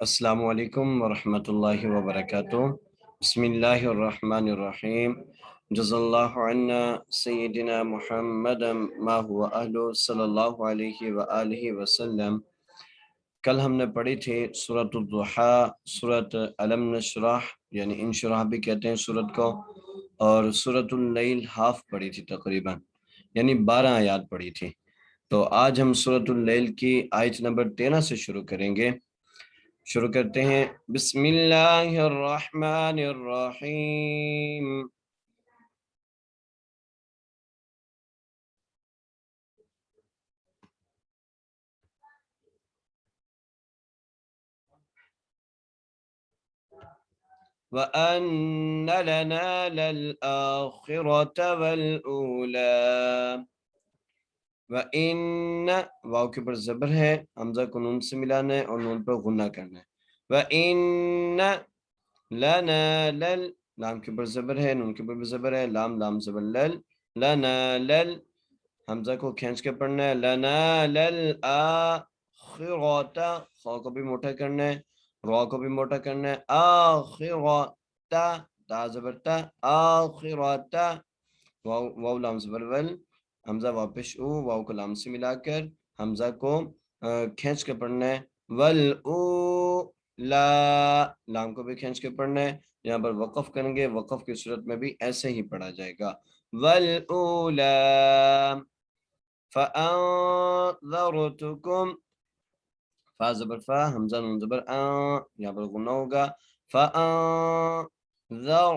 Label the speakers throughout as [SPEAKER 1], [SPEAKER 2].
[SPEAKER 1] السلام علیکم ورحمۃ اللہ وبرکاتہ۔ بسم اللہ الرحمن الرحیم۔ جزا اللہ عنا سیدنا محمد ما هو اہل صلی اللہ علیہ وآلہ وسلم۔ کل ہم نے پڑھی تھی سورۃ الضحیٰ، سورۃ علم نشرح یعنی انشراح بھی کہتے ہیں سورت کو، اور سورۃ اللیل ہاف پڑھی تھی تقریباً، یعنی 12 آیات پڑھی تھی۔ تو آج ہم سورۃ اللیل کی آیت نمبر 13 سے شروع کریں گے۔ شروع کرتے ہیں۔ بسم اللہ الرحمن الرحیم۔ وَأَنَّ لَنَا لَلْآخِرَةَ وَالْأُولَى۔ وَإِنَّ واو کے پر زبر ہے، حمزہ کو نون سے ملانا ہے اور نون پر غنہ کرنا ہے۔ وَإِنَّ لَنَا لَل، لام کے پر زبر ہے، نون کے پر بھی زبر ہے، لام لام زبر لل، لَنَا لَل، حمزہ کو کھینچ کے پڑھنا ہے، لَنَا لَلْآخِرَةَ، خا کو بھی موٹا کرنا ہے، را کو بھی موٹا کرنا ہے، آخِرَةَ، تا زبر تا، آخِرَةَ، واو لام زبر ول، حمزہ واپس او، واو کو لام سے ملا کر حمزہ کو کھینچ کے پڑھنا ہے، والأولا، لام کو بھی کھینچ کے پڑھنا ہے۔ یہاں پر وقف کریں گے، وقف کی صورت میں بھی ایسے ہی پڑھا جائے گا، والأولا فأنذرتکم، فا زبر فا، حمزہ نون زبر آن، یہاں پر غنہ ہوگا، فأنذر،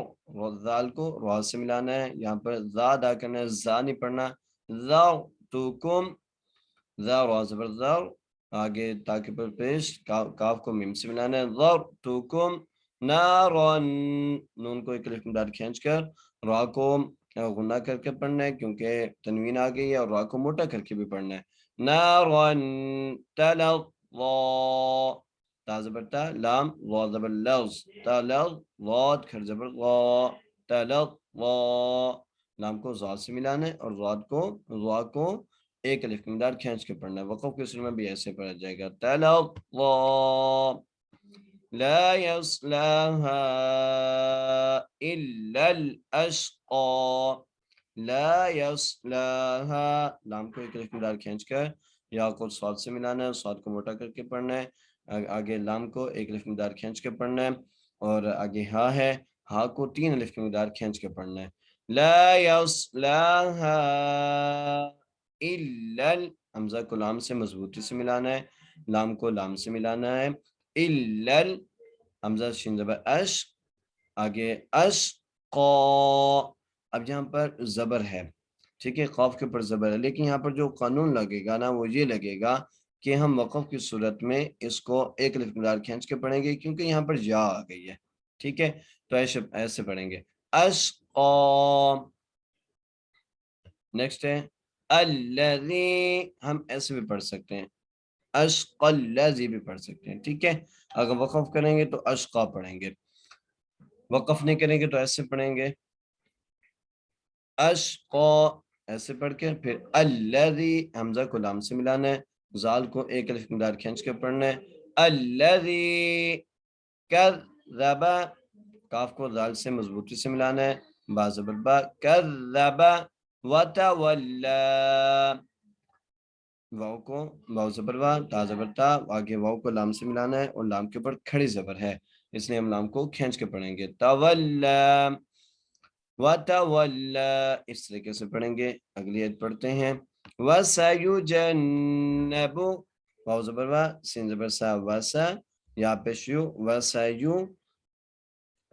[SPEAKER 1] ذال کو را سے ملانا ہے، یہاں پر ذا ادا کرنا ہے، ذا نہیں پڑھنا، ذرتکم، ذا را زبر ذر، آگے تاکہ پر پیش، کاف کو میم سے ملانا ہے، ذرتکم نارن، نون کو ایک الف مدار کھینچ کر را کو غنہ کر کے پڑھنا ہے کیونکہ تنوین آ گئی ہے، اور را کو موٹا کر کے بھی پڑھنا ہے، نارن تلظ، تا زبر تا، لام وا زبر لظ، تلظ، ضاد کھر زبر غا، تلظ وا، لام کو ضاد سے ملانا ہے اور ضا کو ایک الف کی مقدار کھینچ کے پڑھنا ہے۔ وقف کے سر میں بھی ایسے پڑھا جائے گا، تلظ وا لا يصلاها الا الاشقى، لا يصلاها، لام کو ایک الف کی مقدار کھینچ کر یا کو صاد سے ملانا ہے، صاد کو موٹا کر کے پڑھنا ہے، آگے لام کو ایک الف کی مقدار کھینچ کے پڑھنا ہے، اور آگے ہا ہے، ہا کو 3 الف کی مقدار کھینچ کے پڑھنا ہے، لا يصلاها الا، حمزہ کو لام سے مضبوطی سے ملانا ہے، لام کو لام سے ملانا ہے، الا، حمزہ شین زبر اش، آگے اشقا، اب یہاں پر زبر ہے، ٹھیک ہے، قاف کے اوپر زبر ہے، لیکن یہاں پر جو قانون لگے گا نا وہ یہ لگے گا کہ ہم وقف کی صورت میں اس کو ایک الف مقدار کھینچ کے پڑھیں گے کیونکہ یہاں پر یا آ گئی ہے، ٹھیک ہے، تو ایسے پڑھیں گے، اشقا، نیکسٹ ہے الذی، ہم ایسے بھی پڑھ سکتے ہیں، اشقا الذی بھی پڑھ سکتے ہیں، ٹھیک ہے، اگر وقف کریں گے تو اشقا پڑھیں گے، وقف نہیں کریں گے تو ایسے پڑھیں گے، اشقا ایسے پڑھ کے پھر الذی، حمزہ کو لام سے ملانا ہے، زال کو ایک الف مقدار کھینچ کے پڑھنا ہے، الذی کذب، کاف کو زال سے مضبوطی سے ملانا ہے، با زبر با، کذب وتولا، واو کو واو زبر وا، تا زبر تا، آگے واو کو لام سے ملانا ہے اور لام کے اوپر کھڑی زبر ہے، اس لیے ہم لام کو کھینچ کے پڑھیں گے، تولا وتولا، اس طریقے سے پڑھیں گے۔ اگلی آیت پڑھتے ہیں، وَسَيُجَنَّبُ، واو زبر وا، سین زبر سا، وسا، یا پیشیو، وسایو،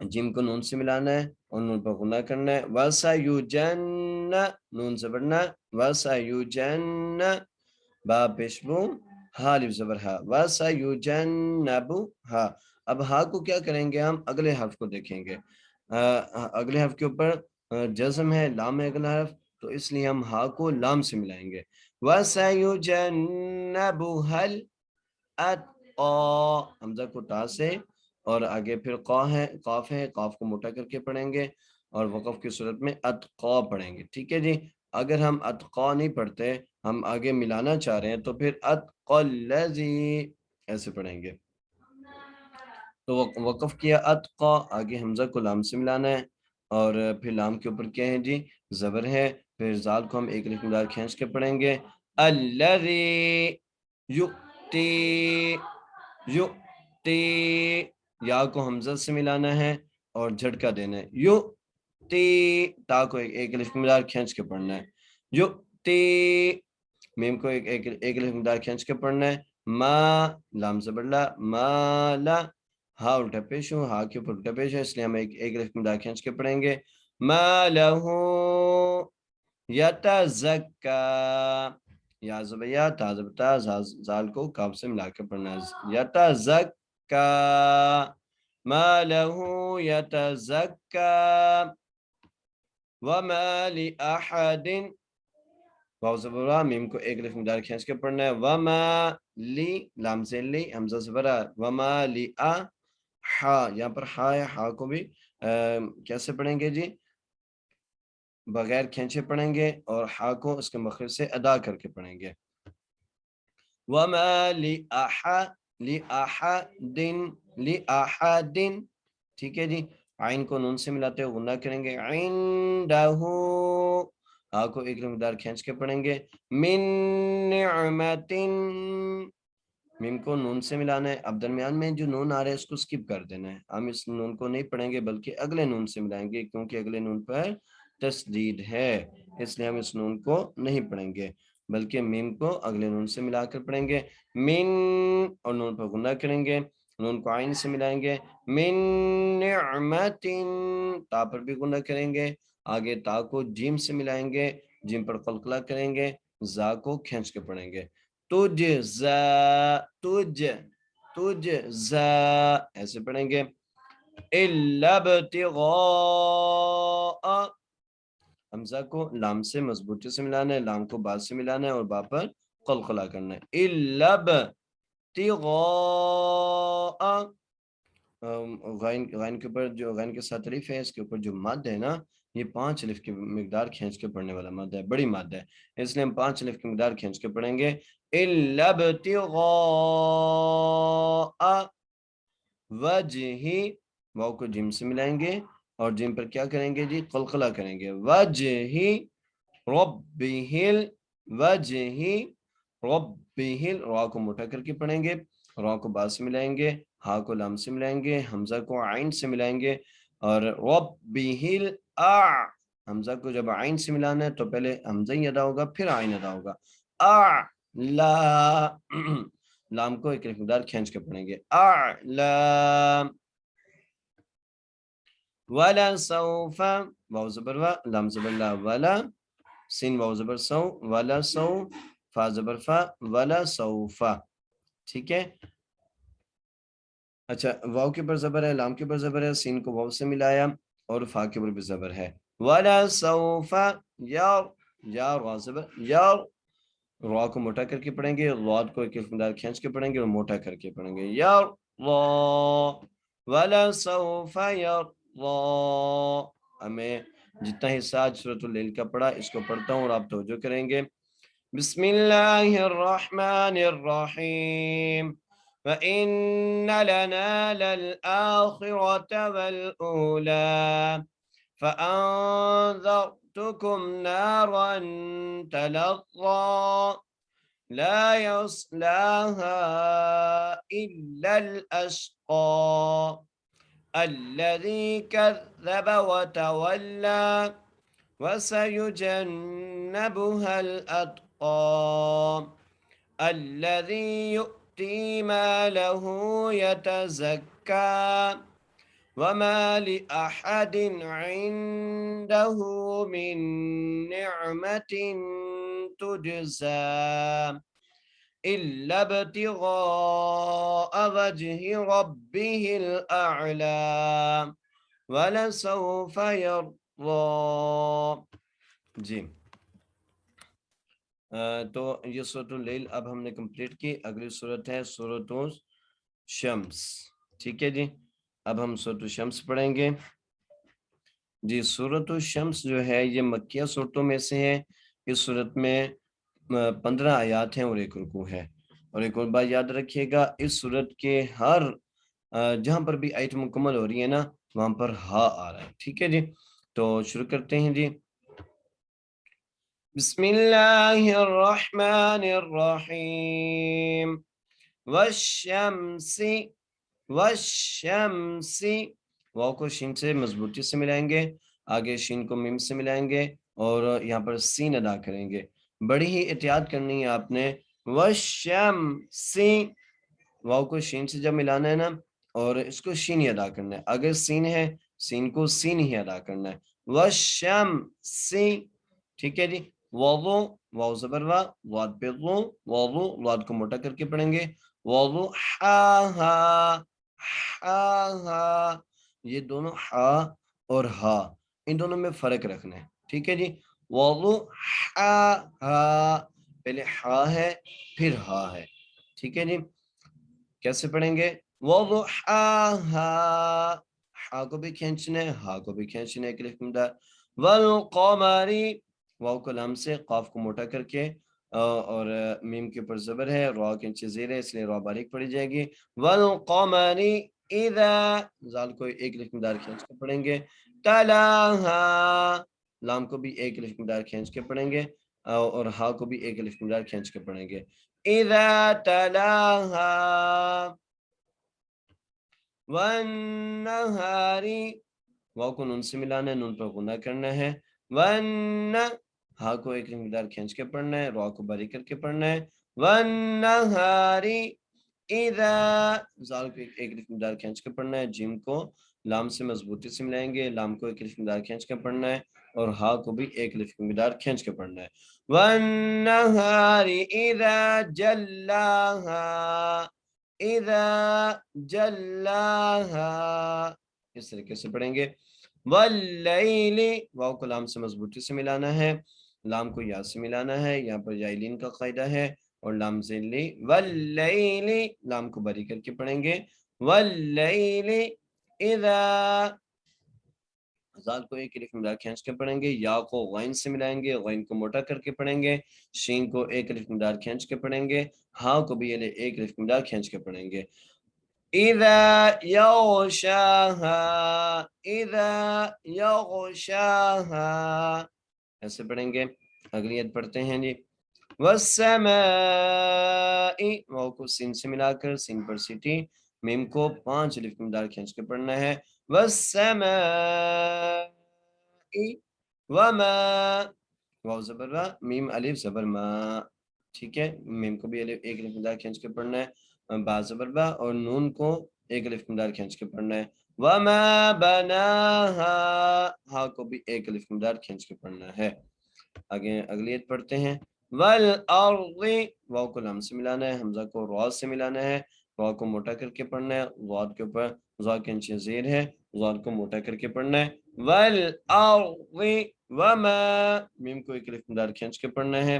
[SPEAKER 1] جیم کو نون سے ملانا ہے اور نون پر غنہ کرنا ہے، وَسَيُجَنَّ، نون زبرنا، وَسَيُجَنَّ، با پیشبو، ہا الف زبر ہا، وَسَيُجَنَّبُ ہا، اب ہا کو کیا کریں گے، ہم اگلے حرف کو دیکھیں گے، اگلے حرف کے اوپر جزم ہے، لام ہے اگلا حرف، تو اس لیے ہم ہا کو لام سے ملائیں گے، وَسَيُجَنَّبُهَا الْأَتْقَى، حمزہ کو تا سے اور آگے پھر قاف ہے، قاف کو موٹا کر کے پڑھیں گے اور وقف کی صورت میں اتقا پڑھیں گے، ٹھیک ہے جی، اگر ہم اتقا نہیں پڑھتے، ہم آگے ملانا چاہ رہے ہیں تو پھر اتقى الذی ایسے پڑھیں گے، تو وقف کیا اتقا، آگے حمزہ کو لام سے ملانا ہے، اور پھر لام کے اوپر کیا ہے جی زبر ہے، پھر زال کو ہم ایک الف مدار کھینچ کے پڑھیں گے، الذی یؤتی، یؤتی، یا کو حمزہ سے ملانا ہے اور جھٹکا دینا ہے، یؤتی، تا کو ایک الف مدار کھینچ کے پڑھنا ہے، یؤتی، میم کو ایک الف مدار کھینچ کے پڑھنا ہے، ما، لام زبر لا، ما لا، ہا الٹا پیش ہو، ہا کے اوپر الٹا پیش ہے، اس لیے ہم ایک الف مدار کھینچ کے پڑھیں گے، ما لہو یتزکا، یا زبر یا، تا زبر تا، زال کو کاف سے ملا کے پڑھنا ہے، یتزکا، ما لہو یتزکا، وما لأحد، واو زبر وا، میم کو ایک الف مدار کھینچ کے پڑھنا ہے، وما لی، لام سے لی، حمزہ زبر آ، وما لی آ، ہا، یہاں پر ہا ہے، ہا کو بھی کیسے پڑھیں گے جی بغیر کھینچے پڑھیں گے، اور ہا کو اس کے مخرج سے ادا کر کے پڑھیں گے، وما لأحد، لأحد، ٹھیک ہے جی، عین کو نون سے ملاتے ہوئے غنہ کریں گے، عندہ، آ کو ایک مقدار کھینچ کے پڑھیں گے، من نعمت، میم کو نون سے ملانا ہے، اب درمیان میں جو نون آ رہا ہے اس کو سکپ کر دینا ہے، ہم اس نون کو نہیں پڑھیں گے بلکہ اگلے نون سے ملائیں گے، کیونکہ اگلے نون پر تشدید ہے، اس لیے ہم اس نون کو نہیں پڑھیں گے بلکہ میم کو اگلے نون سے ملا کر پڑھیں گے، من، اور نون پر غنہ کریں گے، نون کو عین سے ملائیں گے، من نعمت، تا پر بھی غنہ کریں گے، آگے تا کو جیم سے ملائیں گے، جیم پر قلقلہ کریں گے، زا کو کھینچ کے پڑھیں گے، تجزا، تجزا، ایسے پڑھیں گے، الا ابتغاء، حمزہ کو لام سے مضبوطی سے ملانا ہے، لام کو با سے ملانا ہے اور با پر قلقلہ کرنا ہے، الا ابتغاء، غین کے اوپر جو غین کے ساتھ الف ہے اس کے اوپر جو مد ہے نا، یہ 5 الف کی مقدار کھینچ کے پڑھنے والا مد ہے، بڑی مد ہے، اس لیے ہم 5 الف کی مقدار کھینچ کے پڑھیں گے، الا ابتغاء وجہ، واو کو جیم سے ملائیں گے اور جیم پر کیا کریں گے جی قلقلہ کریں گے، وجہ ربہل، وجہ ربہل، را کو موٹا کر کے پڑھیں گے، را کو با سے ملائیں گے، ہا کو لام سے ملائیں گے، حمزہ کو عین سے ملائیں گے، اور ربہل حمزہ کو جب عین سے ملانا ہے تو پہلے حمزہ ہی ادا ہوگا پھر عین ادا ہوگا، لا، لام کو ایک مقدار کھینچ کے پڑھیں گے، اعلام، ولا سوف، واو زبر وا، لام زبر لا، ولا، سین واو زبر سو، ولا سو، فا زبر فا، ولا سوفا، ٹھیک ہے، اچھا واو کے پر زبر ہے، لام کے پر زبر ہے، سین کو واو سے ملایا اور فا کے پر بھی زبر ہے، ولا سوف، یا، یا را زبر یا، را کو موٹا کر کے پڑھیں گے، لاد کو ایک مقدار کھینچ کے پڑھیں گے اور موٹا کر کے پڑھیں گے، یا اللہ، ولا سوف یرضا، ہمیں جتنا حصہ آج سورۃ اللیل کا پڑھا اس کو پڑھتا ہوں اور آپ توجہ کریں گے، بسم اللہ الرحمن الرحیم، وَإِنَّ لَنَا لَلْآخِرَةَ وَالْأُولَى فَأَنذَرْتُكُمْ نَارًا تَلَظَّى لا يصلاها إلا الأشقى الذي كذب وتولى وسيجنبها الأتقى الذي يؤتي ماله يتزكى وما لأحد عنده من نعمة تجزى إلا ابتغاء وجه ربه الأعلى ولسوف يرضى، جی تو یہ سورۃ اللیل اب ہم نے کمپلیٹ کی، اگلی سورت ہے سورۃ الشمس، ٹھیک ہے جی، اب ہم سورۃ الشمس پڑھیں گے، جی سورۃ الشمس جو ہے یہ مکیہ سورتوں میں سے ہے، اس سورت میں 15 آیات ہیں اور ایک رکوع ہے، اور ایک اور بات یاد رکھیے گا، اس سورت کے ہر جہاں پر بھی آیت مکمل ہو رہی ہے نا وہاں پر ہا آ رہا ہے. ٹھیک ہے جی, تو شروع کرتے ہیں جی. بسم اللہ الرحمن الرحیم. والشمس, والشمس, واو کو شین سے مضبوطی سے ملائیں گے, آگے شین کو میم سے ملائیں گے اور یہاں پر سین ادا کریں گے. بڑی ہی احتیاط کرنی ہے آپ نے. والشمس, واو کو شین سے جب ملانا ہے نا اور اس کو شین ہی ادا کرنا ہے. اگر سین ہے سین کو سین ہی ادا کرنا ہے. والشمس, ٹھیک ہے جی. وضو, واو زبر وا, واد پہ ضو, وضو, واد کو موٹا کر کے پڑھیں گے. وضو ہا, یہ دونوں ہا اور ہا ان دونوں میں فرق رکھنا ہے. ٹھیک ہے جی. وضو ہا, پہلے ہا ہے پھر ہا ہے. ٹھیک ہے جی. کیسے پڑھیں گے؟ وضو ہا کو بھی کھینچنا ہے, ہا کو بھی کھینچنا ہے. الف مدار. والقمری, واو کو لام سے, قاف کو موٹا کر کے اور میم کے اوپر زبر ہے, را کے نیچے زیر ہے اس لیے را باریک پڑھی جائے گی. والقمری اذا, زال کو ایک الف مدار کھینچ کے پڑھیں گے. تلاہا, لام کو بھی ایک الف مدار کھینچ کے پڑھیں گے اور ہا کو بھی ایک الف مدار کھینچ کے پڑھیں گے. اذا تلاہا. والنہار, واو کو نون سے ملانا ہے, نون پر غنہ کرنا ہے. ہا کو ایک مقدار کھینچ کے پڑھنا ہے, را کو باریک کر کے پڑھنا ہے. والنہار اذا, زال کو ایک مقدار کھینچ کے پڑھنا ہے. جیم کو لام سے مضبوطی سے ملائیں گے, لام کو ایک مقدار کھینچ کے پڑھنا ہے اور ہا کو بھی ایک مقدار کھینچ کے پڑھنا ہے. والنہار اذا جلاہا, اذا جلاہا, اس طریقے سے پڑھیں گے. واللیل, واو کو لام سے مضبوطی سے ملانا ہے, لام کو یا سے ملانا ہے. یہاں پر یائلین کا قاعدہ ہے اور لام ذیلی. واللیل, لام کو بری کر کے پڑھیں گے. واللیل اذا, زال کو ایک الف مدار کھینچ کے پڑھیں گے. یا کو غین سے ملائیں گے, غین کو موٹا کر کے پڑھیں گے. شین کو ایک الف مدار کھینچ کے پڑھیں گے. ہاں کو بھی ایک الف مدار کھینچ کے پڑھیں گے. اذا یغشاہا, اذا یغشاہا, ایسے پڑھیں گے. اگلی عید پڑھتے ہیں جی. والسماء, واو کو سین سے ملا کر سین پر سیٹی, میم کو 5 الف مدار کھینچ کے پڑھنا ہے. والسماء وما, واو زبر وا, میم الف زبر ما. ٹھیک ہے, میم کو بھی ایک الف مدار کھینچ کے پڑھنا ہے. با زبر با اور نون کو ایک الف مدار کھینچ کے پڑھنا ہے. وما بناہا, ہا کو بھی ایک الف مدار کھینچ کے پڑھنا ہے. آگے اگلی عید پڑھتے ہیں. والارض, واو کو لام سے ملانا ہے, حمزہ کو را سے ملانا ہے. را کو موٹا کر کے پڑھنا ہے, واد کے اوپر زا کے نیچے زیر ہے, زاد کو موٹا کر کے پڑھنا ہے. والارض وما, میم کو ایک الف مدار کھینچ کے پڑھنا ہے.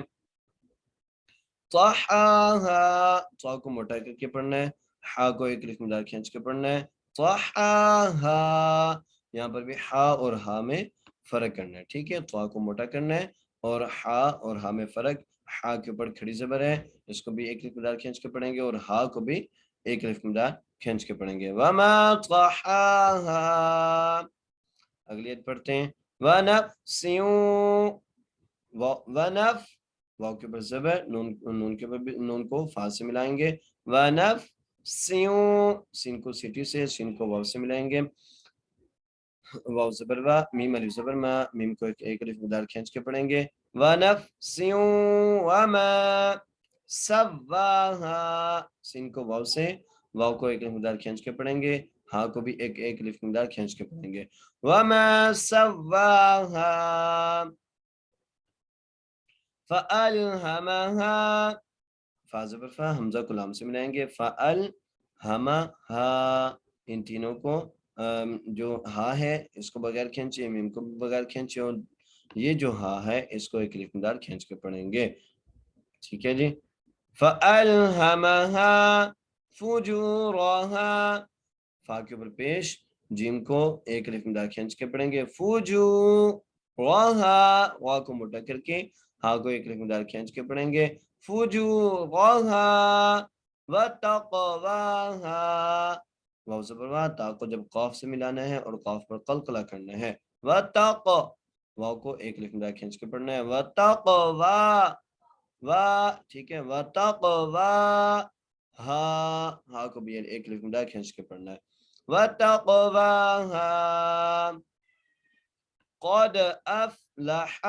[SPEAKER 1] طحاہا, طا کو موٹا کر کے پڑھنا ہے, ہا کو ایک الف مدار کھینچ کے پڑھنا ہے. طحاہا, یہاں پر بھی ہا اور ہا میں فرق کرنا ہے. ٹھیک ہے, طا کو موٹا کرنا ہے اور ہا میں فرق. ہا کے اوپر کھڑی زبر ہے, اس کو بھی ایک الف مدار کھینچ کے پڑھیں گے اور ہا کو بھی ایک الف مدار کھینچ کے پڑھیں گے. وما طحاہا, اگلی عید پڑھتے ہیں. ونفس, ونف, واو کے اوپر زبر, نون کے اوپر نون کو فا سے ملائیں گے. ونفس, سین کو سیٹی سے, سین کو واو سے ملائیں گے. واو زبر وا, میم الف زبر ما, میم کو ایک الف مدار کھینچ کے پڑھیں گے. ونفس وما سواہا, سین کو واو سے, واو کو ایک الف مدار کھینچ کے پڑھیں گے. ہاں کو بھی ایک الف مدار کھینچ کے پڑھیں گے. وما سواہا فألہمہا, فا زبر فا, حمزہ کو لام سے ملائیں گے. فألہمہا, ان تینوں کو جو ہا ہے اس کو بغیر کھینچے, میم کو بغیر کھینچے, اور یہ جو ہا ہے اس کو ایک الف مدار کھینچ کے پڑھیں گے. ٹھیک ہے جی. فألہمہا فجورہا, فا کے اوپر پیش, جیم کو ایک الف مدار کھینچ کے پڑھیں گے. فجورہا, وا کو موٹا کر کے ہا کو ایک الف مدار کھینچ کے پڑھیں گے. فجورہا وتقواہا, واو زبر وا، تا کو جب قاف سے ملانا ہے اور قاف پر قلقلہ کرنا ہے، واتق، واو کو ایک الف مدار کھینچ کے پڑھنا ہے، واتقوا، وا، ٹھیک ہے، واتقوا، ہا، ہا کو بھی ایک الف مدار کھینچ کے پڑھنا ہے، واتقواہا، قد افلح،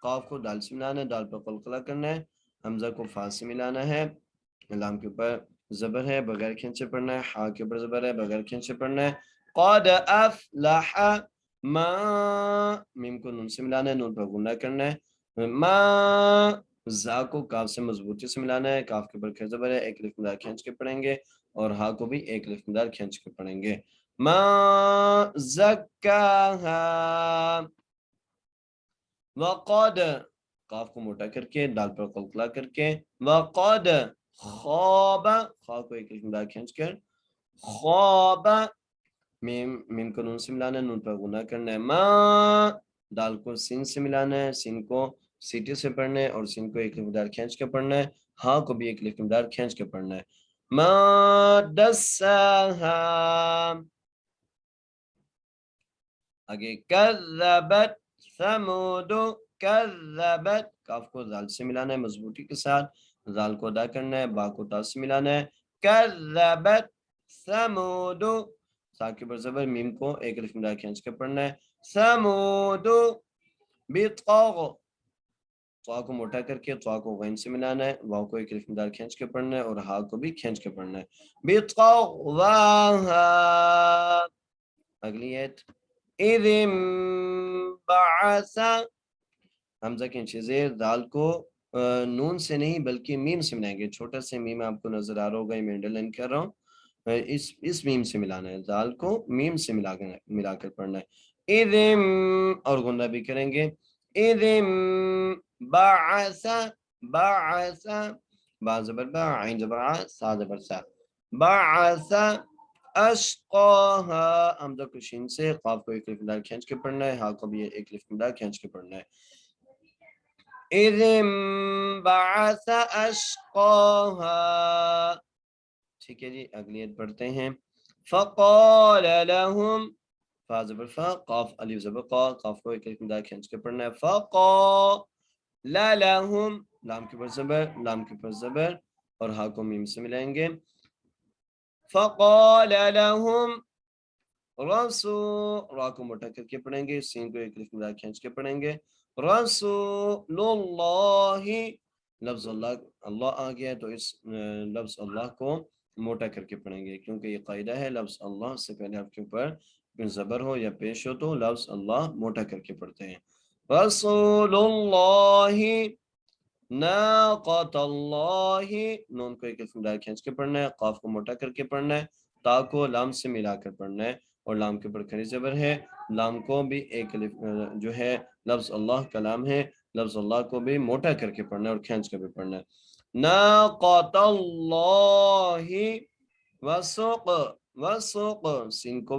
[SPEAKER 1] قاف کو دال سے ملانا ہے، دال پر قلقلہ کرنا ہے، حمزہ کو فا سے ملانا ہے، لام کے اوپر زبر ہے بغیر کھینچے پڑھنا ہے، ہا کے اوپر زبر ہے بغیر کھینچے پڑھنا ہے، قد افلح ما، میم کو نون سے ملانا ہے، نون پر غنہ کرنا ہے، ما، زا کو کاف سے مضبوطی سے ملانا ہے، کاف کے اوپر کھڑ زبر ہے، ایک الف مدار کھینچ کے پڑھیں گے، اور ہا کو بھی ایک الف مدار کھینچ کے پڑھیں گے، ما زکاہا، وقد، قاف کو موٹا کر کے دال پر قلقلہ کر کے، وقد خواب، خا کو ایک الف مدار کھینچ کر، خواب، میم کو نون سے ملانا ہے، نون پر غنہ کرنا ہے، ما، دال کو سین سے ملانا ہے، سین کو سیٹی سے پڑھنا ہے، اور سین کو ایک الف مدار کھینچ کے پڑھنا ہے، ہاں کو بھی ایک الف مدار کھینچ کے پڑھنا ہے، ما دساہا، آگے کذبت ثمود، کذبت، کاف کو زال سے ملانا ہے مضبوطی کے ساتھ، زال کو ادا کرنا ہے، با کو تا سے ملانا ہے، کذبت ثمود، سا کے اوپر زبر، میم کو ایک الف مدار کھینچ کے پڑھنا ہے، ثمود بطغ، طا کو موٹا کر کے طا کو غین سے ملانا ہے، واو کو ایک الف مدار کھینچ کے پڑھنا ہے، اور ہا کو بھی کھینچ کے پڑھنا ہے، بطغواہا، اگلی ایت، اذ انبعث، حمزہ کے نیچے زیر، دال کو نون سے نہیں بلکہ میم سے ملائیں گے، چھوٹا سے میم آپ کو نظر آ رہا ہوگا، یہ میں انڈر لائن کر رہا ہوں، اس میم سے ملانا ہے، دال کو میم سے ملا کر پڑھنا ہے، اذ، اور غنہ بھی کریں گے، اذ انبعث، بعث، با زبر با، عین زبر ع، سا زبر سا، بعث اشقاها، حمزہ کو شین سے، قاف کو ایک الف مدار کھینچ کے پڑھنا ہے، ہا کو بھی ایک الف مدار کھینچ کے پڑھنا ہے، اذ انبعث اشقاها، ٹھیک ہے جی، اگلی عید پڑھتے ہیں، فقال لهم، فا زبر فا، قاف الف زبر قا، قاف کو ایک الف مدار کھینچ کے پڑھنا ہے، فقال لهم، لام کے پر زبر، لام کے پر زبر، اور ہا کو میم سے ملائیں گے، فقال لهم رسول، را کو موٹا کر کے پڑھیں گے، سین کو ایک الف مدار کھینچ کے پڑھیں گے، رسول اللہ، لفظ اللہ، اللہ آ گیا ہے تو اس لفظ اللہ کو موٹا کر کے پڑھیں گے، کیونکہ یہ قاعدہ ہے لفظ اللہ سے پہلے آپ کے اوپر زبر ہو یا پیش ہو تو لفظ اللہ موٹا کر کے پڑھتے ہیں، رسول اللہ، ناقۃ اللہ، نون کو ایک الف مدار کھینچ کے پڑھنا ہے، قاف کو موٹا کر کے پڑھنا ہے، تا کو لام سے ملا کر پڑھنا ہے، اور لام کے اوپر کھڑی زبر ہے، لام کو بھی ایک الف جو ہے لفظ اللہ کلام ہے، لفظ اللہ کو بھی موٹا کر کے پڑھنا ہے اور کھینچ کر بھی پڑھنا ہے، ناقۃ اللہ، وسوق، وسوق، سین کو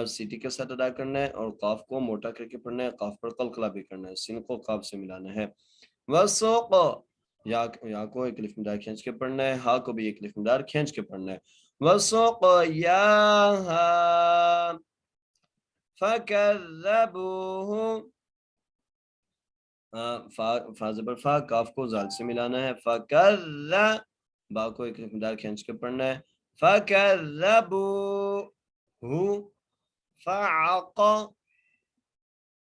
[SPEAKER 1] سیٹی کے ساتھ ادا کرنا ہے، اور قاف کو موٹا کر کے پڑھنا ہے، قاف پر قلقلہ بھی کرنا ہے، سین کو قاف سے ملانا ہے، وسوق، یا کو ایک الف مدار کھینچ کے پڑھنا ہے، ہا کو بھی ایک الف مدار کھینچ کے پڑھنا ہے، وسوق یاہا فکذبوہ، فا زبر فا، کاف کو زال سے ملانا ہے، فکذ، با کو ایک الف مدار کھینچ کے پڑھنا ہے، فکذبوہ، فعق،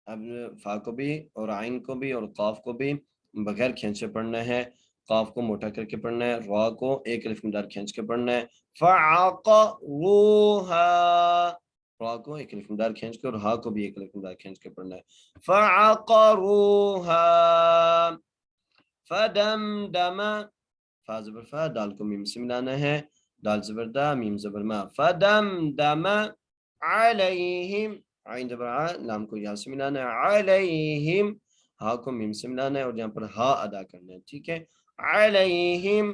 [SPEAKER 1] اب فا کو بھی اور عین کو بھی اور قاف کو بھی بغیر کھینچے پڑھنا ہے، قاف کو موٹا کر کے پڑھنا ہے، را کو ایک الف مدار کھینچ کے پڑھنا ہے، فعقروہا، را کو ایک الف مدار کھینچ کے اور ہا کو بھی ایک الف مدار کھینچ کے پڑھنا ہے، فعقروہا، فدمدم، فا زبر فا، دال کو میم سے ملانا ہے، دال زبر دا، میم زبر ما، فدمدم علیہم، عین زبر ع، لام کو یا سے ملانا ہے، علیہم، ہا کو میم سے ملانا ہے اور یہاں پر ہا ادا کرنا ہے، ٹھیک ہے، علیہم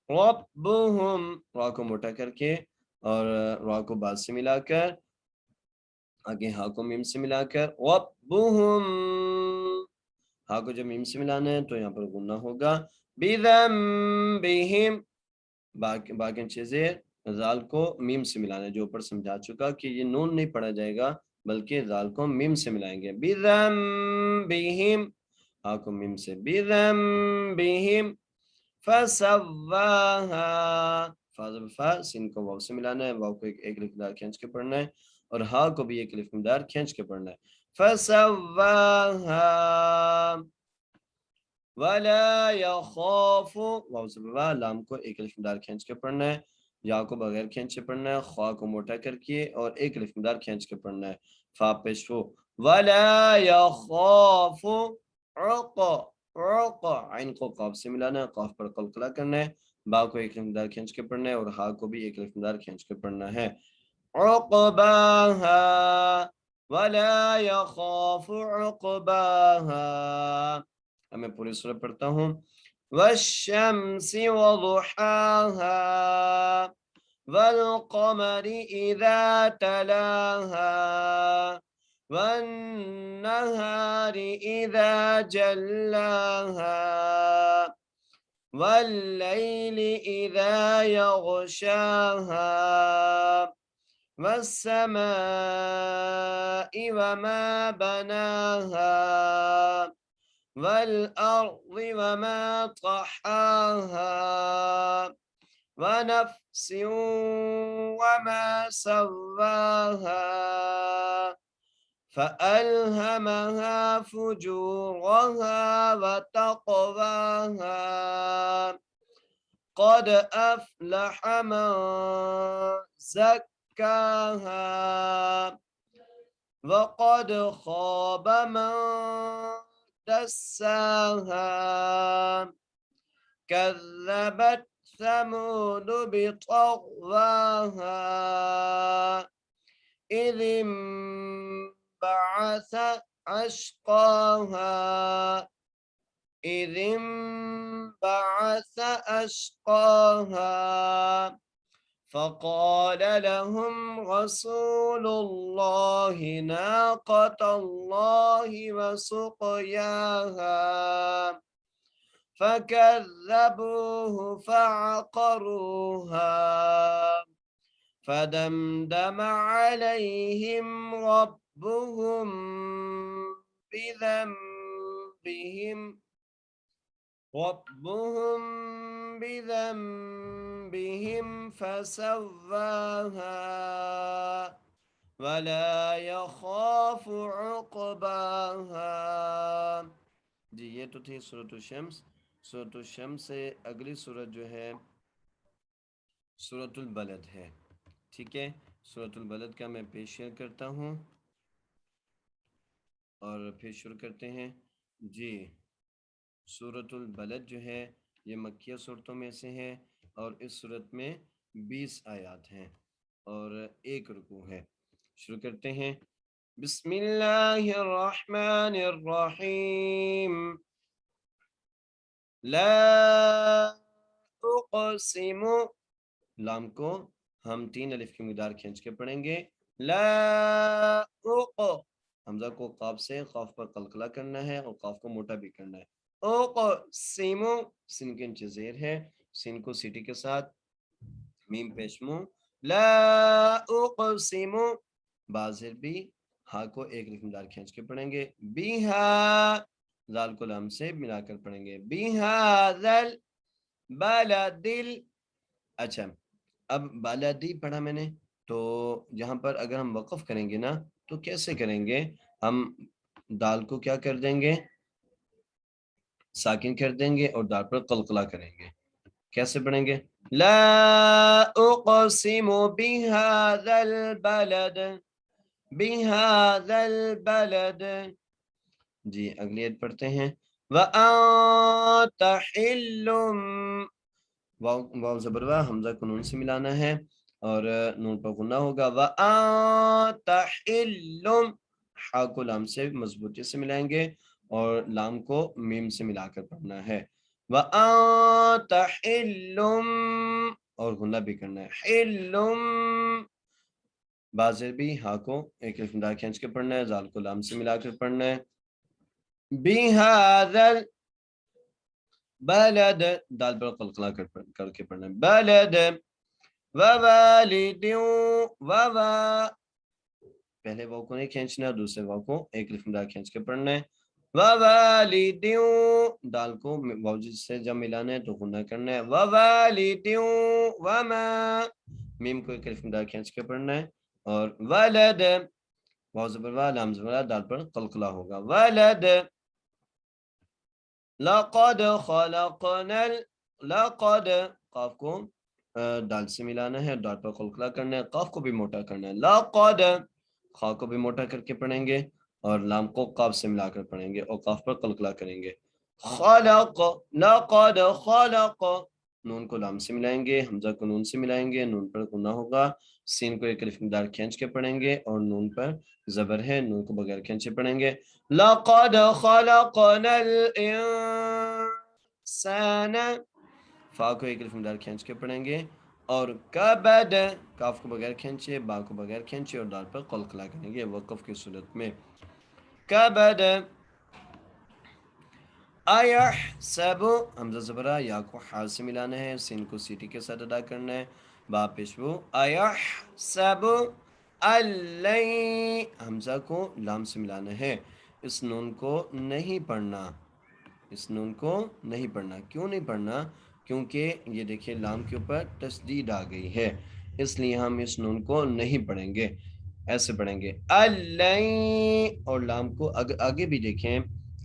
[SPEAKER 1] ربہم، را کو موٹا کر کے اور را کو با سے ملا کر، آگے ہا کو میم سے ملا کر، ربہم، ہا کو جب میم سے ملانا ہے تو یہاں پر غنہ ہوگا، بذنبہم، باقی چیزیں ذال کو میم سے ملانا ہے، جو اوپر سمجھا چکا کہ یہ نون نہیں پڑھا جائے گا بلکہ ذال کو میم سے ملائیں گے. بِذَنبِهِمْ، ہا کو میم سے، بِذَنبِهِمْ فَسَوَّاهَا، فا سین کو واو سے ملانا ہے، واو کو ایک الف دار کھینچ کے پڑھنا ہے، اور ہا کو بھی ایک الف دار کھینچ کے پڑھنا ہے. فَسَوَّاهَا وَلَا يَخَافُ، واو سے وا، لام کو ایک الف دار کھینچ کے پڑھنا ہے، یا کو بغیر کھینچے پڑھنا ہے، خوا کو موٹا کر کے اور ایک الف دار کھینچ کے پڑھنا ہے. فا پیش ہو، وَلَا يَخَافُ عُقْ، عُقْ، عین کو قاف سے ملانا ہے، قاف پر قلقلہ کرنا ہے، با کو ایک الف دار کھینچ کے پڑھنا ہے اور ہا کو بھی ایک الف دار کھینچ کے پڑھنا ہے. عُقْبَاهَا وَلَا يَخَافُ عُقْبَاهَا. اب میں پوری سورہ پڑھتا ہوں. وَالشَّمْسِ وَضُحَاهَا وَالْقَمَرِ إِذَا تَلَاهَا وَالنَّهَارِ إِذَا جَلَّاهَا وَاللَّيْلِ إِذَا يَغْشَاهَا وَالسَّمَاءِ وَمَا بَنَاهَا وَالْأَرْضِ وَمَا طَحَاهَا وَنَفْسٍ وَمَا سَوَّاهَا فَأَلْهَمَهَا فُجُورَهَا وَتَقْوَاهَا قَدْ أَفْلَحَ مَنْ زَكَّاهَا وَقَدْ خَابَ مَنْ دَسَّاهَا كَذَّبَتْ ثَمُودُ بِطَغْوَاهَا إِذِ انبَعَثَ أَشْقَاهَا إِذِ انبَعَثَ أَشْقَاهَا فَقَالَ لَهُمْ رَسُولُ اللَّهِ نَاقَةَ اللَّهِ وَسُقْيَاهَا فَكَذَّبُوهُ فَعَقَرُوهَا فَدَمْدَمَ عَلَيْهِمْ رَبُّهُمْ بِذَنبِهِمْ فَسَوَّاهَا وَلَا يَخَافُ عُقْبَاهَا. جی یہ تو تھی سورۃ الشمس. سورۃ الشمس سے اگلی سورت جو ہے سورۃ البلد ہے. ٹھیک ہے، سورۃ البلد کا میں پیش شیئر کرتا ہوں اور پھر شروع کرتے ہیں. جی سورۃ البلد جو ہے یہ مکیہ صورتوں میں سے ہے اور اس صورت میں 20 آیات ہیں اور ایک رکوع ہے. شروع کرتے ہیں. بسم اللہ الرحمن الرحیم. لا اقسم، لام کو ہم 3 الف کی مقدار کھینچ کے پڑھیں گے. لا اق، حمزہ کو قاف سے قاف پر قلقلہ کرنا ہے اور قاف کو موٹا بھی کرنا ہے. اقسم، سین کے نیچے زیر ہے، سین کو سیٹی کے ساتھ میم پیشمو. لا اقسم، بازر بھی، ہا کو ایک الف مقدار کھینچ کے پڑھیں گے. بیہا، ذال کو لام سے ملا کر پڑھیں گے. بِهَذَا الْبَلَدِ. اچھا اب بالادی پڑھا میں نے، تو یہاں پر اگر ہم وقف کریں گے نا تو کیسے کریں گے؟ ہم دال کو کیا کر دیں گے؟ ساکن کر دیں گے اور دال پر قلقلہ کریں گے. کیسے پڑھیں گے؟ لا اقسم بهذا البلد، بهذا البلد. جی اگلی عید پڑھتے ہیں. وَأَنْتَ حِلٌّ، واو زبر وا، حمزہ کو نون سے ملانا ہے اور نون پر غنہ ہوگا. وَأَنْتَ حِلٌّ، ہا کو لام سے مضبوطی سے ملائیں گے اور لام کو میم سے ملا کر پڑھنا ہے. وَأَنْتَ حِلٌّ، اور غنہ بھی کرنا ہے. حِلٌّ، بازر بھی، ہا کو ایک الف مقدار کھینچ کے پڑھنا ہے، ذال کو لام سے ملا کر پڑھنا ہے. بِهَذَا الْبَلَدِ، دال پر قلقلہ کر کے پڑھنا ہے. بلد، ووالد ووا، پہلے واو کو نہیں کھینچنا، دوسرے واو کو ایک الف مدار کھینچ کے پڑھنا ہے. ووالد، دال کو واو سے جب ملانا ہے تو غنہ کرنا ہے. ووالد وما، میم کو ایک الف مدار کھینچ کے پڑھنا ہے. اور ولد، واو زبر وا لام زبر وا، دال پر قلقلہ ہوگا. ولد، لقد خلقنا لقد، قاف کو دال سے ملانا ہے، دال پر قلقلہ کرنا ہے، قاف کو بھی موٹا کرنا ہے. لقد، خا کو بھی موٹا کر کے پڑھیں گے اور لام کو قاف سے ملا کر پڑھیں گے اور قاف پر قلقلہ کریں گے. خلق، لقد خلق، نون کو لام سے ملائیں گے، حمزہ کو نون سے ملائیں گے، نون پر گنہ ہوگا. سین کو ایک الف مدار کھینچ کے پڑھیں گے اور نون پر زبر ہے، نون کو بغیر کھینچے پڑھیں گے. لقد خلقنا الانسان، فا کو ایک الف مدار کھینچ کے پڑھیں گے. اور کبد، کاف کو بغیر کھینچے، با کو بغیر کھینچے اور دال پر قلقلہ کریں گے وقف کی صورت میں. کبد، ایحسب، حمزہ زبرہ، یا کو حا سے ملانا ہے، سین کو سیٹی کے ساتھ ادا کرنا ہے. با پیشو، ایحسب اللی، حمزہ کو لام سے ملانا ہے، اس نون کو نہیں پڑھنا، اس نون کو نہیں پڑھنا. کیوں نہیں پڑھنا؟ کیونکہ یہ دیکھیں لام کے اوپر تشدید آ گئی ہے، اس لیے ہم اس نون کو نہیں پڑھیں گے. ایسے پڑھیں گے اللی، اور لام کو آگے بھی دیکھیں،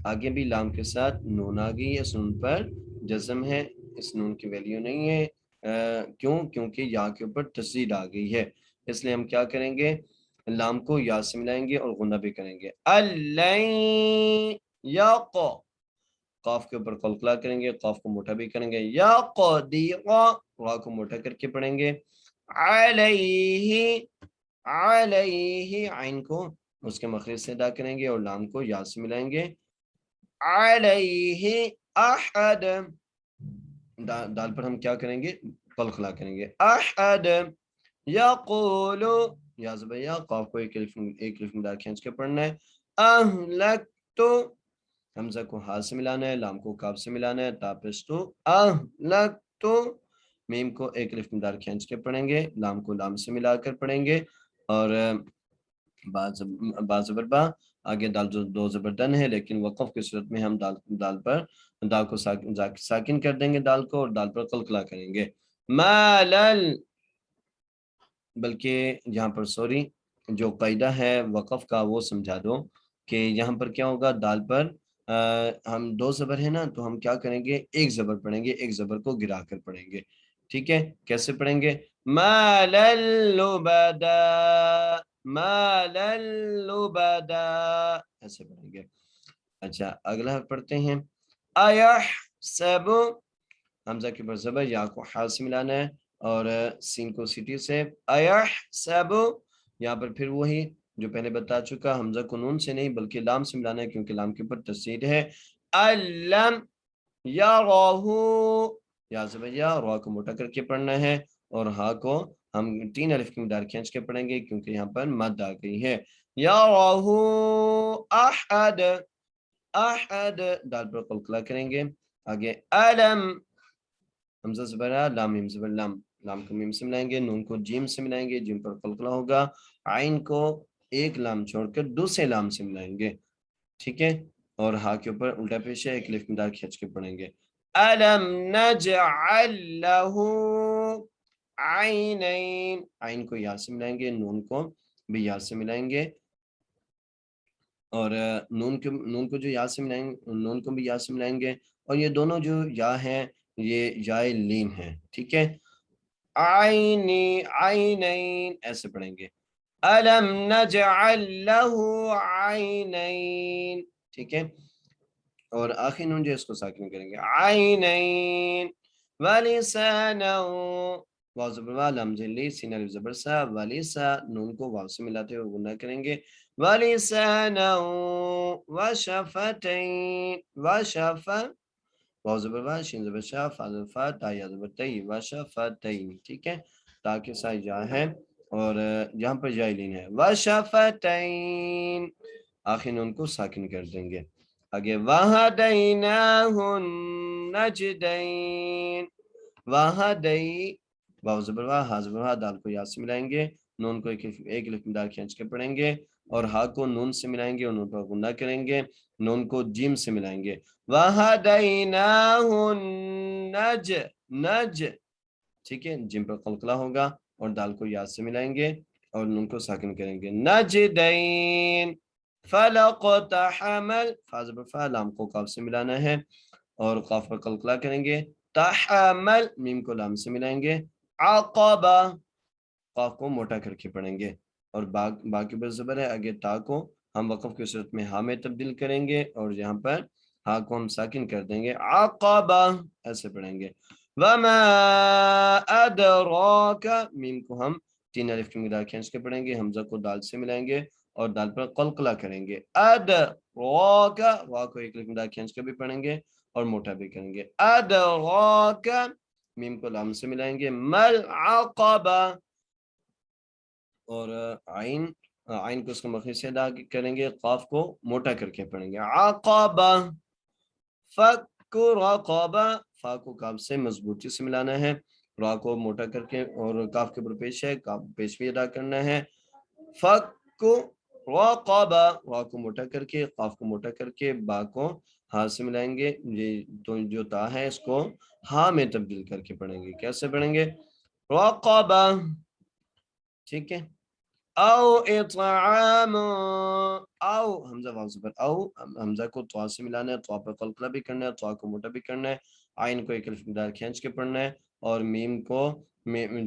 [SPEAKER 1] آگے بھی لام کے ساتھ نون آ گئی ہے، اس نون پر جزم ہے، اس نون کی ویلیو نہیں ہے. کیوں؟ کیونکہ یا کے اوپر تشدید آ گئی ہے، اس لیے ہم کیا کریں گے، لام کو یا سے ملائیں گے اور غنہ بھی کریں گے. اللی یق، قاف کے اوپر قلقلہ کریں گے، قاف کو موٹا بھی کریں گے. یا قدیق، را کو موٹا کر کے پڑھیں گے. علیہ، علیہ، عین کو اس کے مخرج سے ادا کریں گے اور لام کو یا سے ملائیں گے. علیہ احد، دال پر ہم کیا کریں گے، قلقلہ کریں گے. احد یقول، یا زبر یا، قاف کو ایک الف مدار کھینچ کے پڑھنا ہے. اہلکتو، حمزہ کو ہا سے ملانا ہے، لام کو کاف سے ملانا ہے. تاپستو اہلکتو، میم کو ایک الف مدار کھینچ کے پڑھیں گے، لام کو لام سے ملا کر پڑھیں گے. اور با زبر با، آگے دال جو دو زبردن ہے، لیکن وقف کی صورت میں ہم دال پر دال کو ساکن کر دیں گے، دال کو، اور دال پر قلقلہ کریں گے. مالل، بلکہ یہاں پر سوری، جو قاعدہ ہے وقف کا وہ سمجھا دو کہ یہاں پر کیا ہوگا، دال پر ہم دو زبر ہے نا، تو ہم کیا کریں گے، ایک زبر پڑھیں گے، ایک زبر کو گرا کر پڑھیں گے. ٹھیک ہے، کیسے پڑھیں گے، مالل لبدا، مالل لبدا، ایسے پڑھیں گے. اچھا اگلا پڑھتے ہیں. ایحسب، حمزہ کے پر زبر، یا کو حا سے ملانا ہے اور سین کو سیٹی سے. ایحسب، یہاں پر پھر وہی جو پہلے بتا چکا، حمزہ کو نون سے نہیں بلکہ لام سے ملانا ہے کیونکہ لام کے اوپر تشدید ہے. الم یراہ، یا زبر یا، را کو موٹا کر کے پڑھنا ہے اور ہا کو ہم 3 الف کی مدار کھینچ کے پڑھیں گے کیونکہ یہاں پر مد آ گئی ہے. یراہ احد، احد، دال پر قلقلہ کریں گے. آگے علم، حمزہ زبر لام میم زبر لام، لام کو میم سے ملائیں گے، نون کو جیم سے ملائیں گے، جیم پر قلقلہ ہوگا. عین کو ایک لام چھوڑ کر دوسرے لام سے ملائیں گے. ٹھیک ہے، اور ہا کے اوپر الٹا پیش ہے، ایک الف مدار کھینچ کے پڑھیں گے. الم نجعل لہ عینین، عین کو یا سے ملائیں گے، نون کو بھی یا سے ملائیں گے. اور نون کو جو یا سے ملائیں گے، نون کو بھی یا سے ملائیں گے. اور یہ دونوں جو یا ہیں یہ یائے لین ہیں. ٹھیک ہے، عینی عینین ایسے پڑھیں گے. الم نجعل لہ عینین. ٹھیک ہے، اور آخری نون جو اس کو ساکن کریں گے. عینین ولسانا، واو زبر وا لام لی سین الف زبر سا، ولیسا، نون کو واو سے ملاتے ہوئے غنہ کریں گے. ولسانا وشفتین، وشف، واو زبر وا شین زبر شا، فا زبر فا، تا یا زبر تی، وشفتین. ٹھیک ہے، تا کے ساتھ یا ہے اور یہاں پر جائلین ہے. وشفتین، آخر نون کو ساکن کر دیں گے. آگے وہدیناہ النجدین، وہدی واو زبر وا، ہا زبر ہا، دال کو یا سے ملائیں گے، نون کو ایک الف میں دال کھینچ کے پڑھیں گے، اور ہا کو نون سے ملائیں گے اور نون پر غنہ کریں گے، نون کو جیم سے ملائیں گے، وَهَدَيْنَاهُ النَّجْ، ٹھیک ہے، جیم پر قلقلہ ہوگا، اور دال کو یا سے ملائیں گے اور نون کو ساکن کریں گے، نجدین، فَلَقْتَحَمَلْ، فا زبر فا، لام کو قاف سے ملانا ہے اور قاف پر قلقلہ کریں گے، تحمل، میم کو لام سے ملائیں گے، عقبہ، قاف کو موٹا کر کے پڑھیں گے، اور باقی پر زبر ہے، آگے تا کو ہم وقف کی صورت میں ہا میں تبدیل کریں گے اور یہاں پر ہا کو ہم ساکن کر دیں گے، عقبہ، ایسے پڑھیں گے، وما ادراک، میم کو ہم 3 الف کی مقدار کھینچ کے پڑھیں گے، حمزہ کو دال سے ملائیں گے اور دال پر قلقلہ کریں گے، ادراک، وا کو 1 الف مقدار کھینچ کے بھی پڑھیں گے اور موٹا بھی کریں گے، ادراک، میم کو لام سے ملائیں گے، مل عقبہ، اور آئین کو اس کا مخرج سے ادا کریں گے، قاف کو موٹا کر کے پڑھیں گے، عقبہ، فک رقبہ، فا کو کاف سے مضبوطی سے ملانا ہے، را کو موٹا کر کے، اور کاف کے اوپر پیش ہے، کاف پیش بھی ادا کرنا ہے، فک رقبہ، را کو موٹا کر کے، قاف کو موٹا کر کے، با کو ہا سے ملائیں گے، یہ تو جو تا ہے اس کو ہا میں تبدیل کر کے پڑھیں گے، کیسے پڑھیں گے، رقبہ، ٹھیک ہے، او اطعام، او، حمزہ واو زبر او، حمزہ کو طا سے ملانا ہے، طا پر قلقلہ بھی کرنا ہے، طا کو موٹا بھی کرنا ہے، عین کو 1 الف مقدار کھینچ کے پڑھنا ہے، اور میم کو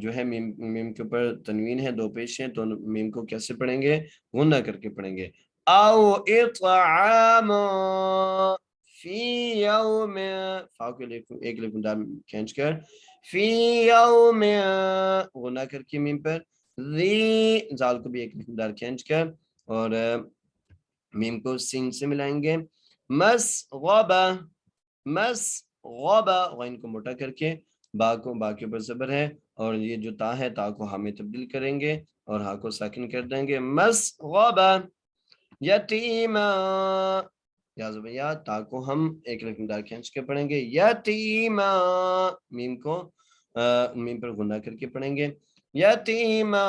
[SPEAKER 1] جو ہے میم کے اوپر تنوین ہے، 2 پیش ہیں، تو میم کو کیسے پڑھیں گے، غنہ کر کے پڑھیں گے، او اطعام فی یوم، فا کو 1 الف مقدار کھینچ کر، فی یوم، غنہ کر کے میم پر، ذی، زال کو بھی 1 الف مقدار کھینچ کر اور میم کو سین سے ملائیں گے، مسغبہ، مسغبہ، غین کو موٹا کر کے، با کے اوپر زبر ہے اور یہ جو تا ہے، تا کو ہا میں تبدیل کریں گے اور ہا کو ساکن کر دیں گے، مسغبہ، یتیما، یا زبر یا، تا کو ہم 1 الف مقدار کھینچ کے پڑھیں گے، یتیما، میم کو میم پر غنہ کر کے پڑھیں گے، یتیما،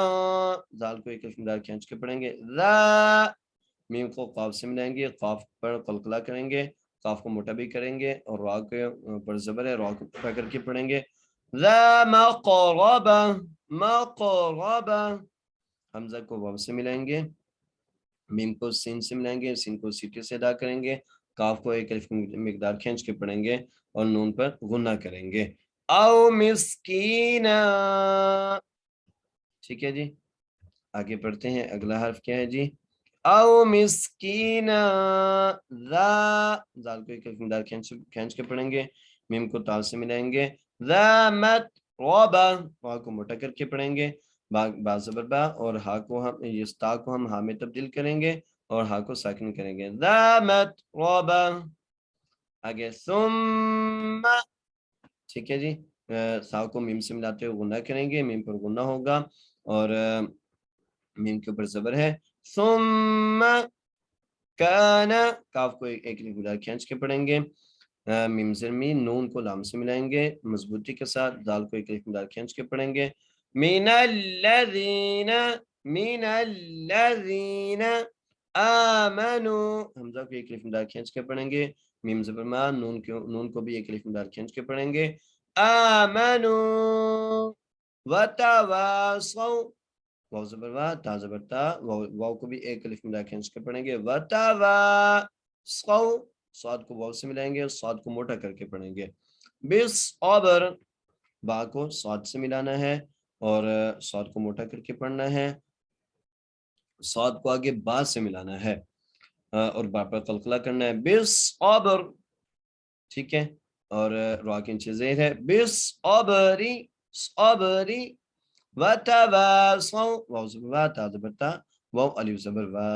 [SPEAKER 1] زال کو 1 الف مقدار کھینچ کے پڑھیں گے، ذا، میم کو قاف سے ملائیں گے، قاف پر قلقلہ کریں گے، قاف کو موٹا بھی کریں گے اور را کے پر زبر ہے، را کو پکا کر کے پڑھیں گے، ذا مقربہ، مقربہ، حمزہ کو واو سے ملائیں گے، میم کو سین سے ملائیں گے، سین کو سیٹی سے ادا کریں گے، کاف کو 1 الف مقدار کھینچ کے پڑھیں گے اور نون پر غنہ کریں گے، او مسکینہ، ٹھیک ہے جی، آگے پڑھتے ہیں، اگلا حرف کیا ہے جی، او مسکینہ، ذا، زال کو 1 الف مقدار کھینچ کے پڑھیں گے، میم کو تا سے ملائیں گے، ذا متربہ، وا کو موٹا کر کے پڑھیں گے، با زبر با، اور ہا کو ہم اس تا کو ہم ہا میں تبدیل کریں گے اور ہا کو ساکن کریں گے، ذا متربہ، آگے ثم، ٹھیک ہے جی، سا کو میم سے ملاتے ہوئے غنہ کریں گے، میم پر غنہ ہوگا اور میم کے اوپر زبر ہے، ثم کان، کاف کو 1 الف مقدار کھینچ کے پڑھیں گے، میم زرمی، نون کو لام سے ملائیں گے مضبوطی کے ساتھ، دال کو 1 الف مقدار کھینچ کے پڑھیں گے، من الذین، من الذین آمنوا، حمزہ کو 1 الف مقدار کھینچ کے پڑھیں گے، میم زبر ما، نون کو بھی 1 الف مقدار کھینچ کے پڑھیں گے، آمنوا وتواصوا، واو زبر وا، تا زبر تا، واو کو بھی 1 الف مقدار کھینچ کے پڑھیں گے، وتواصوا، صاد کو واو سے ملائیں گے اور صاد کو موٹا کر کے پڑھیں گے، بالصبر، با کو صاد سے ملانا ہے اور صاد کو موٹا کر کے پڑھنا ہے، صاد کو آگے با سے ملانا ہے اور با پر قلقلہ کرنا ہے، بالصبر، ٹھیک ہے، اور را کے نیچے زیر ہے، بالصبری، صبری، وتواصوا، واو زبر وا، تا زبر تا، واو الف زبر وا،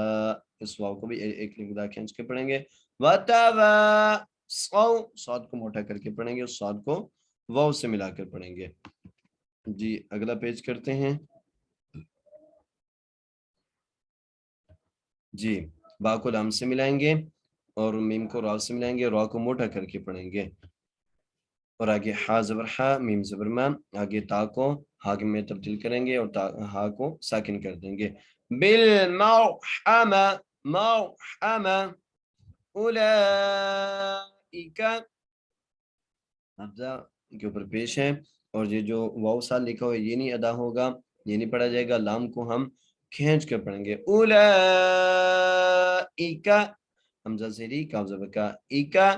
[SPEAKER 1] اس واو کو بھی 1 الف مقدار کھینچ کے پڑھیں گے، وتواصوا، صاد کو موٹا کر کے پڑھیں گے، صاد کو واو سے ملا کر پڑھیں گے، جی اگلا پیج کرتے ہیں جی، با کو لام سے ملائیں گے اور میم کو را سے ملائیں گے، را کو موٹا کر کے پڑھیں گے، اور آگے ہا زبر ہا میم زبر ما، آگے تا کو ہا میں تبدیل کریں گے اور ہا کو ساکن کر دیں گے. بالمرحمہ مرحمہ اولئک حمزہ کے اوپر پیش ہے، اور یہ جو واو سال لکھا ہوا ہے یہ نہیں ادا ہوگا، یہ نہیں پڑھا جائے گا، لام کو ہم کھینچ کر پڑھیں گے. اولئک حمزہ زیری کاف زبر کا ایکا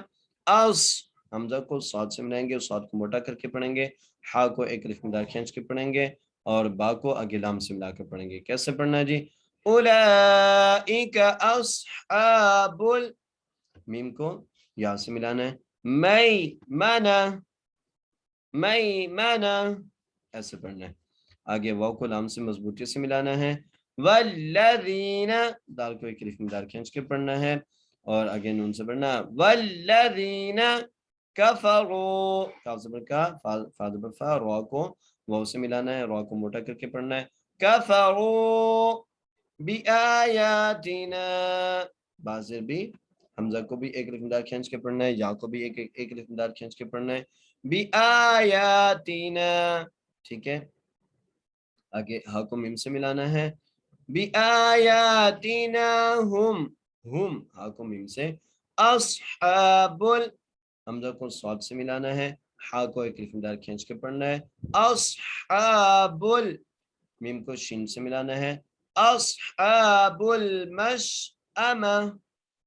[SPEAKER 1] اس حمزہ کو صاد سے ملائیں گے اور صاد کو موٹا کر کے پڑھیں گے، ہا کو ایک الف مدار کھینچ کے پڑھیں گے اور با کو آگے لام سے ملا کر پڑھیں گے. کیسے پڑھنا ہے جی؟ اولئک اصحاب میم کو یا سے ملانا ہے، میمنہ ایسے پڑھنا ہے. آگے واو کو لام سے مضبوطی سے ملانا ہے، والذین دال کو ایک الف مدار کھینچ کے پڑھنا ہے اور آگے نون سے پڑھنا والذین کفروا کاف زبر کا فا زبر فا، را کو واو سے ملانا ہے، را کو موٹا کر کے پڑھنا ہے، کفروا بآیاتنا بازر بھی حمزہ کو بھی ایک الف مدار کھینچ کے پڑھنا ہے، یا کو بھی ایک الف مدار کھینچ کے پڑھنا ہے، بآیاتنا ٹھیک ہے. آگے ہا کو میم سے ملانا ہے، بآیاتنا ہم ہا کو میم سے، اصحاب حمزہ کو صاد سے ملانا ہے، ہا کو ایک الف مدار کھینچ کے پڑھنا ہے، اصحاب میم کو شین سے ملانا ہے، اصحاب المشأمہ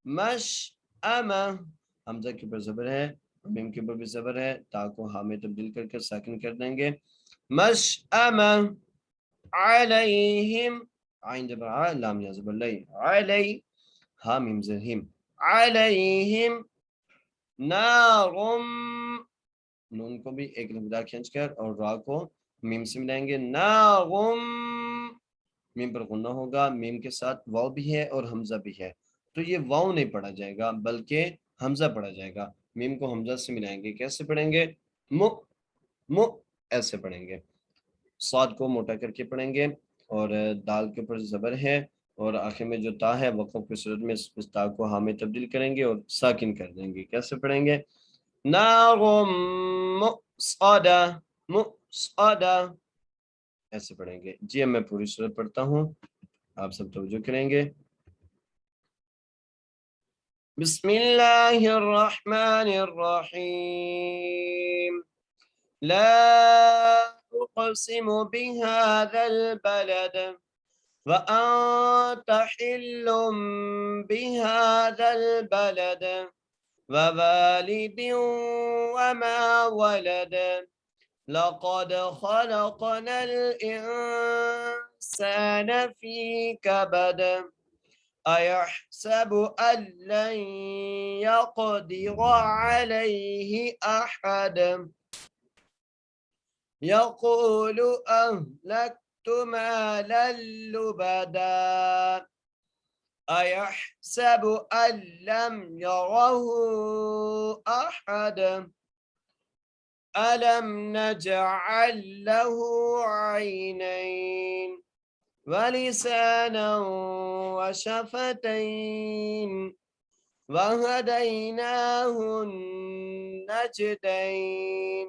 [SPEAKER 1] مشأمہ حمزہ کے اوپر زبر ہے، میم کے اوپر بھی زبر ہے، تا کو ہا میں تبدیل کر کے ساکن کر دیں گے، مشأمہ علیہم عین زبر ع لام یا زبر لئی علی ہا میم زر ہم علیہم نارم نون کو بھی ایک لمبدار کھینچ کر اور را کو میم سے ملائیں گے، نارم میم پر غنہ ہوگا، میم کے ساتھ واو بھی ہے اور حمزہ بھی ہے تو یہ واو نہیں پڑھا جائے گا بلکہ حمزہ پڑھا جائے گا. میم کو حمزہ سے ملائیں گے، کیسے پڑھیں گے؟ مو ایسے پڑھیں گے، صاد کو موٹا کر کے پڑھیں گے اور دال کے اوپر زبر ہے اور آخر میں جو تا ہے وقف کی صورت میں اس تا کو ہا میں تبدیل کریں گے اور ساکن کر دیں گے. کیسے پڑھیں گے؟ نارم مؤصدہ مؤصدہ ایسے پڑھیں گے. جی اب میں پوری صورت پڑھتا ہوں، آپ سب توجہ کریں گے. بسم اللہ الرحمن الرحیم لا اقسم بهذا البلد وأنت حل بهذا البلد ووالد وما ولد لقد خلقنا الإنسان في كبد أيحسب أن لن يقدر عليه أحد يقول أهلكت مالا لبدا أيحسب أن لم يره أحد ألم نجعل له عينين ولسانا وشفتين وهديناه النجدين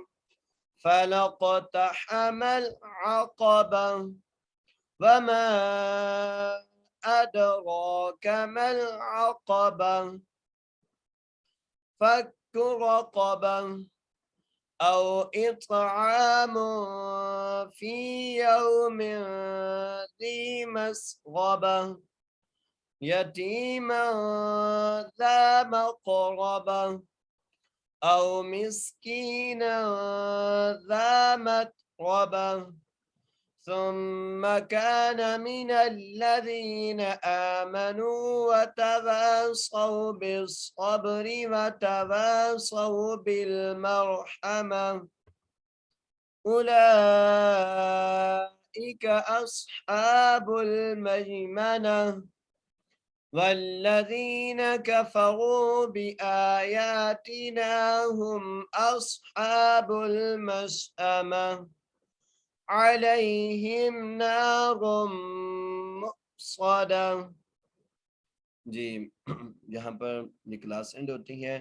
[SPEAKER 1] فلاقتحم العقبة وما أدراك ما العقبة فك رقبة أو إطعام في يوم ذي مسغبة يتيما ذا مقربة أو مسكينا ذا متربة ثم كان من الذين آمنوا وتواصوا بالصبر وتواصوا بالمرحمة أولئك أصحاب الميمنة والذين كفروا بآياتنا هم أصحاب المشأمة علیہم نار مؤصدہ. جی یہاں پر یہ کلاس اینڈ ہوتی ہے.